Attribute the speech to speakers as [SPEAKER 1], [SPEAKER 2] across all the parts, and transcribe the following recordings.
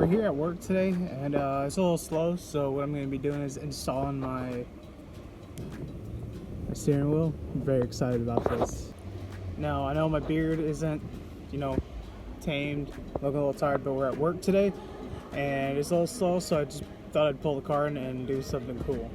[SPEAKER 1] we're here at work today, and it's a little slow, so what I'm going to be doing is installing my steering wheel. I'm very excited about this. Now, I know my beard isn't, tamed, looking a little tired, but we're at work today, and it's a little slow, so I just thought I'd pull the car in and do something cool.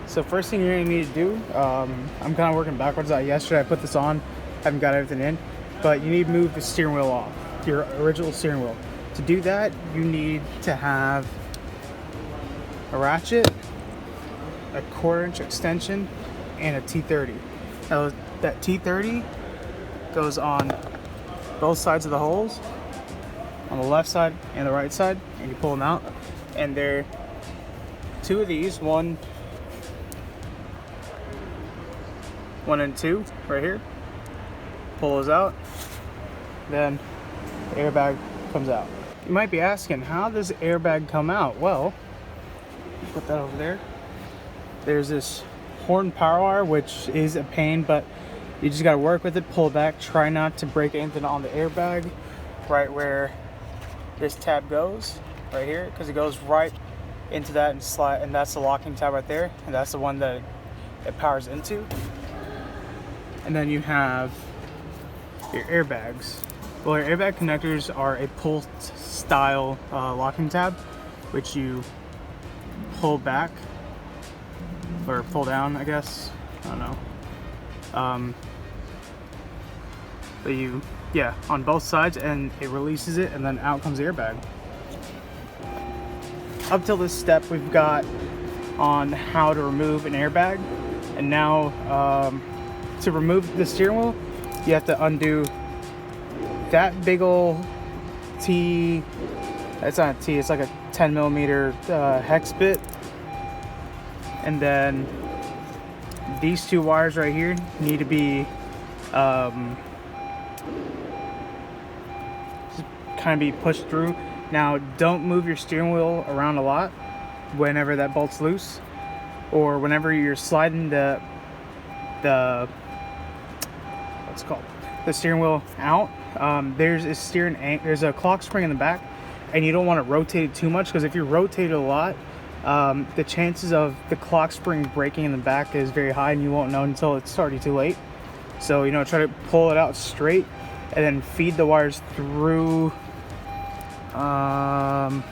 [SPEAKER 1] So first thing you're going to need to do, I'm kind of working backwards. Yesterday I put this on, haven't got everything in, but you need to move the steering wheel off, your original steering wheel. To do that, you need to have a ratchet, a 1/4 inch extension, and a T30. Now that T30 goes on both sides of the holes, on the left side and the right side, and you pull them out. And there are two of these, one and two right here. Pull those out, then the airbag comes out. You might be asking, how does the airbag come out? Well, put that over there. There's this horn power wire, which is a pain, but you just got to work with it, pull it back, try not to break anything on the airbag right where this tab goes, right here, because it goes right into that and slide, and that's the locking tab right there, and that's the one that it powers into. And then you have your airbags. Well, your airbag connectors are a pull style locking tab, which you pull back or pull down, I guess. I don't know. But on both sides, and it releases it, and then out comes the airbag. Up till this step, we've got on how to remove an airbag, and now to remove the steering wheel, you have to undo that big ol' T. It's not a T, it's like a 10 millimeter hex bit. And then these two wires right here need to be kind of be pushed through. Now, don't move your steering wheel around a lot whenever that bolt's loose, or whenever you're sliding the steering wheel out. There's a clock spring in the back, and you don't want to rotate it too much, because if you rotate it a lot, the chances of the clock spring breaking in the back is very high, and you won't know until it's already too late. So try to pull it out straight, and then feed the wires through the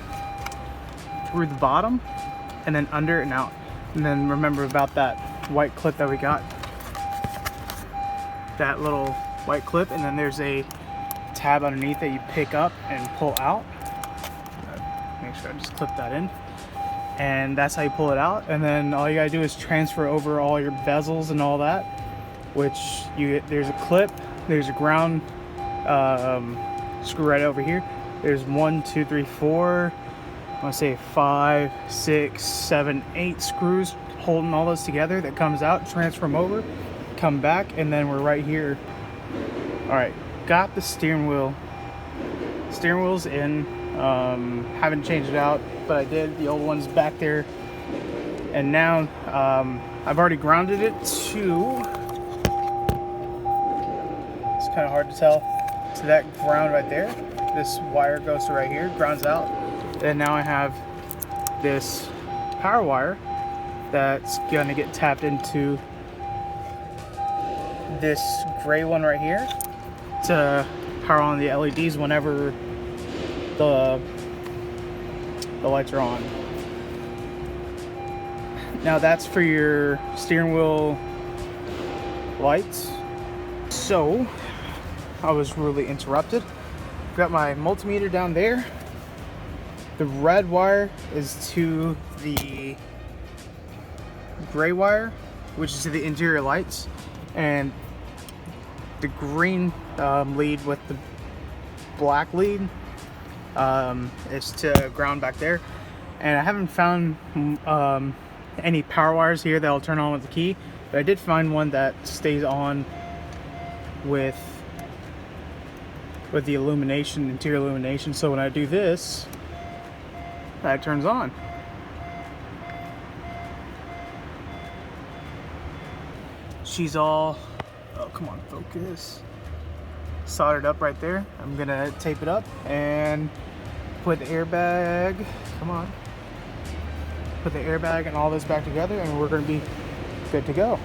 [SPEAKER 1] bottom, and then under and out. And then remember about that white clip that we got, that little white clip, and then there's a tab underneath that you pick up and pull out. Make sure I just clip that in, and that's how you pull it out. And then all you gotta do is transfer over all your bezels and all that, there's a clip, there's a ground screw right over here. There's 1, 2, 3, 4, I want to say 5, 6, 7, 8 screws holding all this together. That comes out, transfer them over, come back, and then we're right here. All right, got the steering wheel. Steering wheel's in. Haven't changed it out, but I did. The old one's back there, and now I've already grounded it to. It's kind of hard to tell. To that ground right there. This wire goes to right here, grounds out. And now I have this power wire that's gonna get tapped into this gray one right here to power on the LEDs whenever the lights are on. Now that's for your steering wheel lights. So I was really interrupted. Got my multimeter down there. The red wire is to the gray wire, which is to the interior lights, and the green lead with the black lead is to ground back there. And I haven't found any power wires here that will turn on with the key, but I did find one that stays on with the illumination, interior illumination. So when I do this, that turns on. she's all, oh come on, focus, soldered up right there. I'm gonna tape it up and put the airbag, come on, put the airbag and all this back together, and we're gonna be good to go.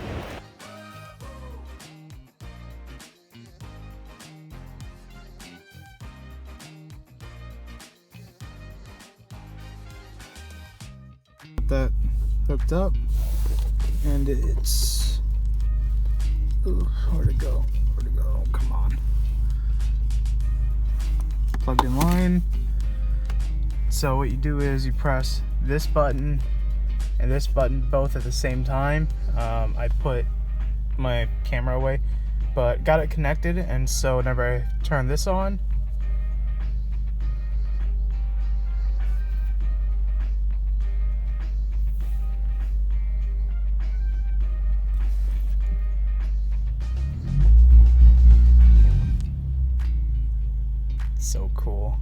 [SPEAKER 1] That hooked up, and it's, ooh, where'd it go? Where'd it go? Come on. Plugged in line. So what you do is you press this button and this button both at the same time. I put my camera away, but got it connected, and so whenever I turn this on, so cool.